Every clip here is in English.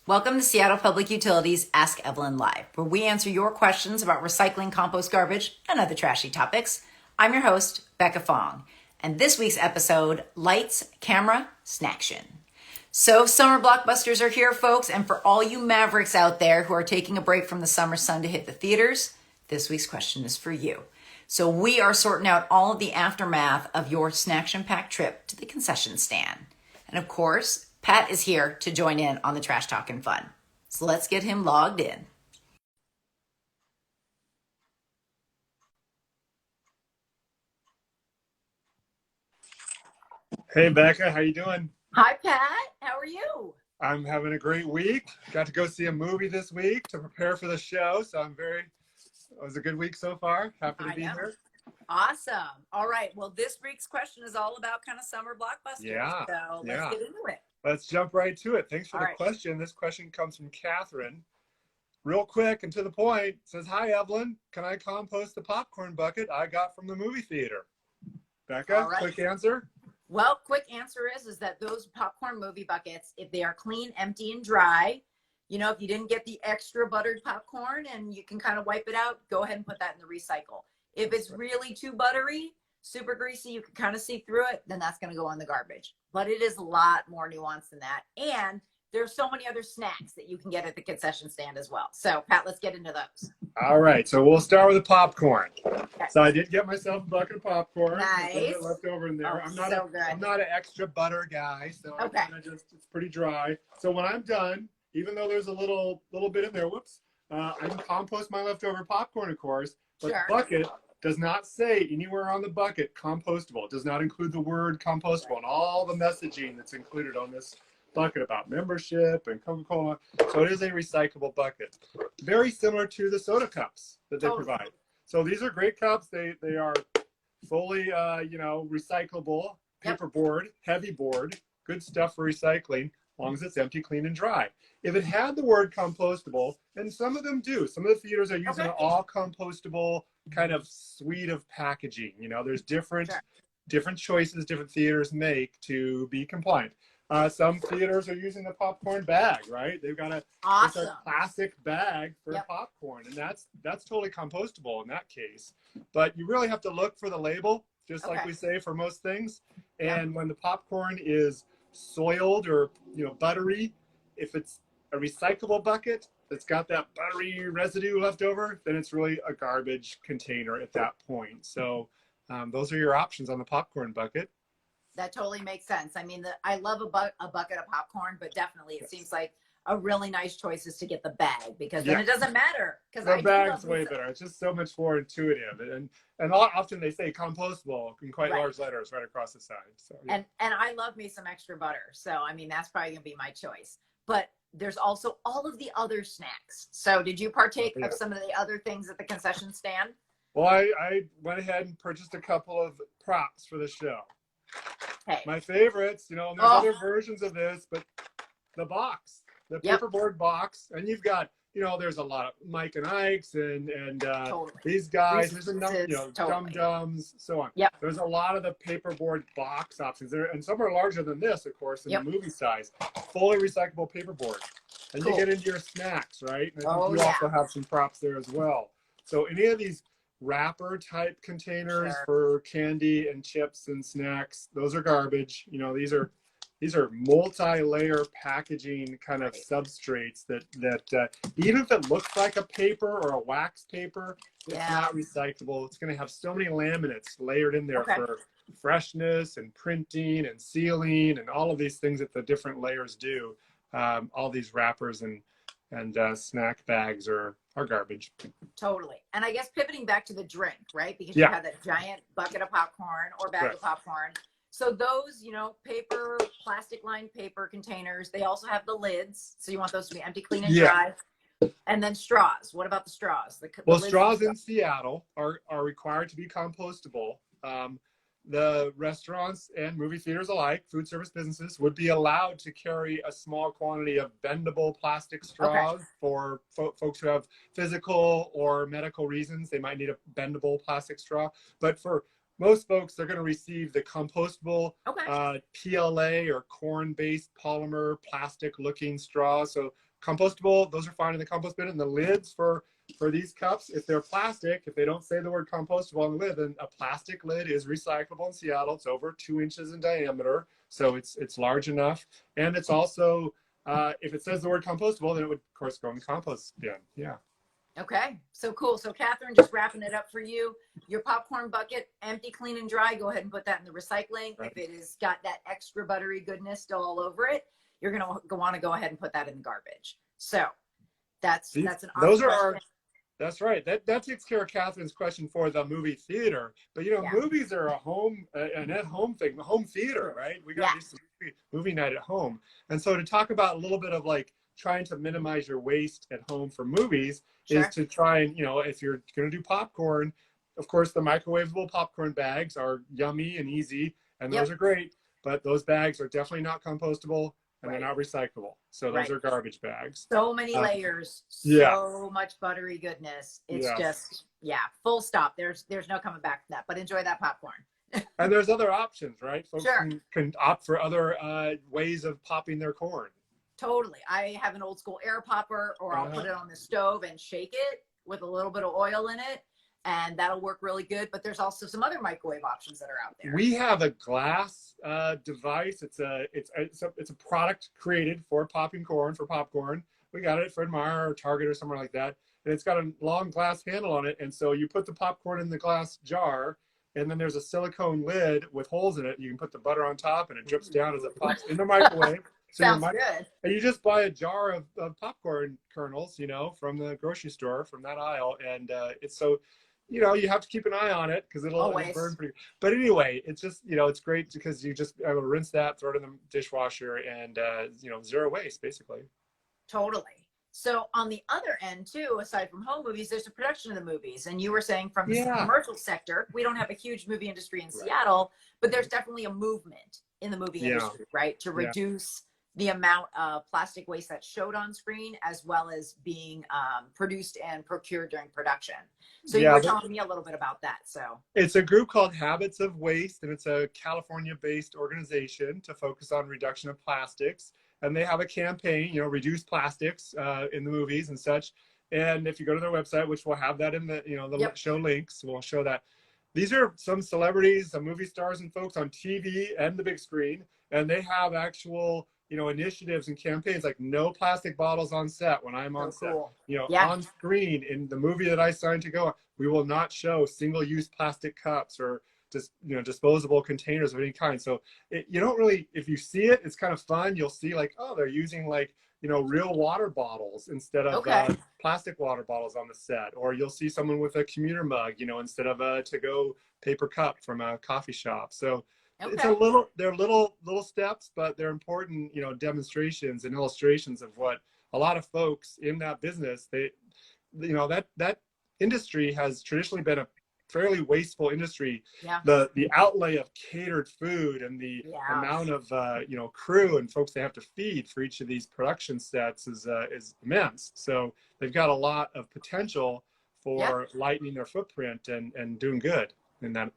Welcome to Seattle Public Utilities Ask Evelyn Live, where we answer your questions about recycling, compost, garbage, and other trashy topics. I'm your host, Becca Fong, and this week's episode, Lights, Camera, Snacktion. So summer blockbusters are here, folks, and for all you mavericks out there who are taking a break from the summer sun to hit the theaters, this week's question is for you. So we are sorting out all of the aftermath of your Snacktion-packed trip to the concession stand. And of course, Pat is here to join in on the trash talk and fun. So let's get him logged in. Hey Becca, how you doing? Hi, Pat. How are you? I'm having a great week. Got to go see a movie this week to prepare for the show, so it was a good week so far. Happy to be here. Awesome. All right. Well, this week's question is all about kind of summer blockbusters. Yeah. So let's get into it. Let's jump right to it. Thanks for the question. This question comes from Catherine. Real quick and to the point. It says, hi, Evelyn. Can I compost the popcorn bucket I got from the movie theater? Becca, quick answer. Well, quick answer is that those popcorn movie buckets, if they are clean, empty, and dry, you know, if you didn't get the extra buttered popcorn and you can kind of wipe it out, go ahead and put that in the recycle. If it's really too buttery, super greasy, you can kind of see through it, then that's going to go in the garbage. But it is a lot more nuanced than that. And there's so many other snacks that you can get at the concession stand as well. So, Pat, let's get into those. All right. So we'll start with the popcorn. Okay. So I did get myself a bucket of popcorn. Nice. Left over in there. Oh, I'm not an extra butter guy, so it's pretty dry. So when I'm done, even though there's a little bit in there, I can compost my leftover popcorn, of course. But the bucket does not say anywhere on the bucket compostable. It does not include the word compostable and all the messaging that's included on this bucket about membership and Coca-Cola. So it is a recyclable bucket. Very similar to the soda cups that they provide. So these are great cups. They are fully recyclable, paperboard, heavy board, good stuff for recycling, as long as it's empty, clean, and dry. If it had the word compostable, and some of them do, some of the theaters are using an all compostable kind of suite of packaging. You know, there's different choices different theaters make to be compliant. Some theaters are using the popcorn bag, right? They've got a plastic bag for popcorn, and that's totally compostable in that case. But you really have to look for the label, just like we say for most things. And when the popcorn is soiled or buttery, if it's a recyclable bucket that's got that buttery residue left over, then it's really a garbage container at that point. So those are your options on the popcorn bucket. That totally makes sense. I mean, I love a bucket of popcorn, but definitely it seems like a really nice choice is to get the bag, because then it doesn't matter. The bag's way better. It's just so much more intuitive, and often they say compostable in quite large letters right across the side. So and I love me some extra butter. So I mean, that's probably gonna be my choice. But there's also all of the other snacks. So did you partake of some of the other things at the concession stand? Well, I went ahead and purchased a couple of props for the show. Hey. My favorites, and there's other versions of this, but the box, the paperboard box, and you've got, there's a lot of Mike and Ike's and these guys, there's a number, Dum Dums, so on. Yep. There's a lot of the paperboard box options there, and some are larger than this, of course, in the movie size. Fully recyclable paperboard, and you get into your snacks, right? And I think you also have some props there as well. So any of these wrapper type containers for candy and chips and snacks, those are garbage. These are multi-layer packaging kind of substrates that even if it looks like a paper or a wax paper, it's not recyclable. It's going to have so many laminates layered in there for freshness and printing and sealing and all of these things that the different layers do. All these wrappers and snack bags are garbage. Totally. And I guess pivoting back to the drink, right? Because you have that giant bucket of popcorn or bag of popcorn. So those, paper, plastic lined paper containers, they also have the lids. So you want those to be empty, clean, and dry. And then straws. What about the straws? Well, straws in Seattle are required to be compostable. The restaurants and movie theaters alike, food service businesses, would be allowed to carry a small quantity of bendable plastic straws for folks who have physical or medical reasons. They might need a bendable plastic straw. But for most folks, they're going to receive the compostable Okay. PLA or corn-based polymer plastic-looking straws. So compostable, those are fine in the compost bin. And the lids for these cups, if they're plastic, if they don't say the word compostable on the lid, then a plastic lid is recyclable in Seattle. It's over 2 inches in diameter, so it's large enough. And it's also, if it says the word compostable, then it would, of course, go in the compost bin. Yeah. Okay, so cool. So Catherine, just wrapping it up for you. Your popcorn bucket, empty, clean, and dry. Go ahead and put that in the recycling. Right. If it has got that extra buttery goodness still all over it, you're gonna want to go ahead and put that in the garbage. So that's an awesome those are question. our. That's right. That takes care of Catherine's question for the movie theater. But Yeah. movies are a home, an at-home thing, the home theater, right? We got to do some movie night at home. And so to talk about a little bit of like trying to minimize your waste at home for movies is to try and, if you're going to do popcorn, of course, the microwavable popcorn bags are yummy and easy, and those are great. But those bags are definitely not compostable. And they're not recyclable. So those are garbage bags. So many layers, so much buttery goodness. It's just, full stop. There's no coming back from that, but enjoy that popcorn. And there's other options, right? Folks can opt for other ways of popping their corn. Totally. I have an old school air popper, or I'll put it on the stove and shake it with a little bit of oil in it. And that'll work really good. But there's also some other microwave options that are out there. We have a glass device. It's a product created for popping corn, for popcorn. We got it at Fred Meyer or Target or somewhere like that. And it's got a long glass handle on it. And so you put the popcorn in the glass jar, and then there's a silicone lid with holes in it. You can put the butter on top, and it drips down as it pops in the microwave. So Sounds good. And you just buy a jar of popcorn kernels, from the grocery store, from that aisle. And it's so... you have to keep an eye on it because it'll burn pretty. But anyway, it's just, it's great because you just able to rinse that, throw it in the dishwasher, and zero waste basically. Totally. So on the other end too, aside from home movies, there's the production of the movies. And you were saying from the commercial sector, we don't have a huge movie industry in Seattle, but there's definitely a movement in the movie industry, right? To reduce the amount of plastic waste that's showed on screen, as well as being produced and procured during production. So you were telling me a little bit about that. So it's a group called Habits of Waste, and it's a California-based organization to focus on reduction of plastics. And they have a campaign, reduce plastics in the movies and such. And if you go to their website, which we'll have that in the show links, we'll show that. These are some celebrities, some movie stars and folks on TV and the big screen, and they have actual initiatives and campaigns like no plastic bottles on set when I'm on set. On screen in the movie that I signed to go, we will not show single-use plastic cups or just disposable containers of any kind. So you don't really, if you see it, it's kind of fun. You'll see like, oh, they're using like real water bottles instead of plastic water bottles on the set, or you'll see someone with a commuter mug, instead of a to-go paper cup from a coffee shop. So it's they're little steps, but they're important, demonstrations and illustrations of what a lot of folks in that business, that industry has traditionally been a fairly wasteful industry. The outlay of catered food and the amount of crew and folks they have to feed for each of these production sets is immense. So they've got a lot of potential for lightening their footprint and doing good in that.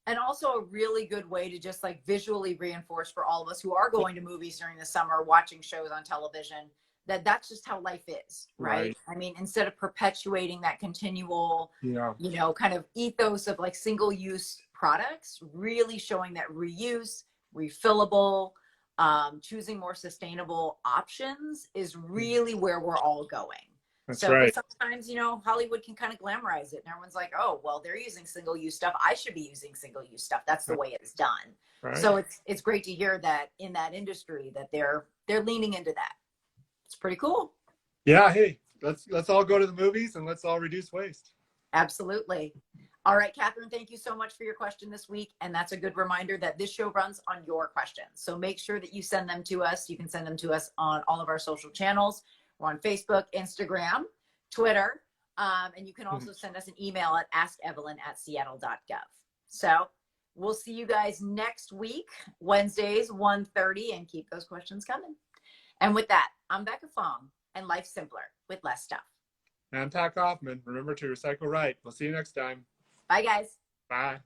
And also a really good way to just like visually reinforce for all of us who are going to movies during the summer, watching shows on television, that's just how life is, right? I mean, instead of perpetuating that continual, kind of ethos of like single-use products, really showing that reuse, refillable, choosing more sustainable options is really where we're all going. Sometimes, Hollywood can kind of glamorize it and everyone's like, oh, well, they're using single-use stuff. I should be using single-use stuff. That's the way it's done. So it's great to hear that in that industry that they're leaning into that. It's pretty cool. Yeah. Hey, let's all go to the movies and let's all reduce waste. Absolutely. All right, Catherine, thank you so much for your question this week. And that's a good reminder that this show runs on your questions. So make sure that you send them to us. You can send them to us on all of our social channels. We're on Facebook, Instagram, Twitter, and you can also send us an email at askevelyn@seattle.gov. So we'll see you guys next week, Wednesdays, 1:30, and keep those questions coming. And with that, I'm Becca Fong, and life's simpler with less stuff. I'm Pat Kaufman. Remember to recycle right. We'll see you next time. Bye, guys. Bye.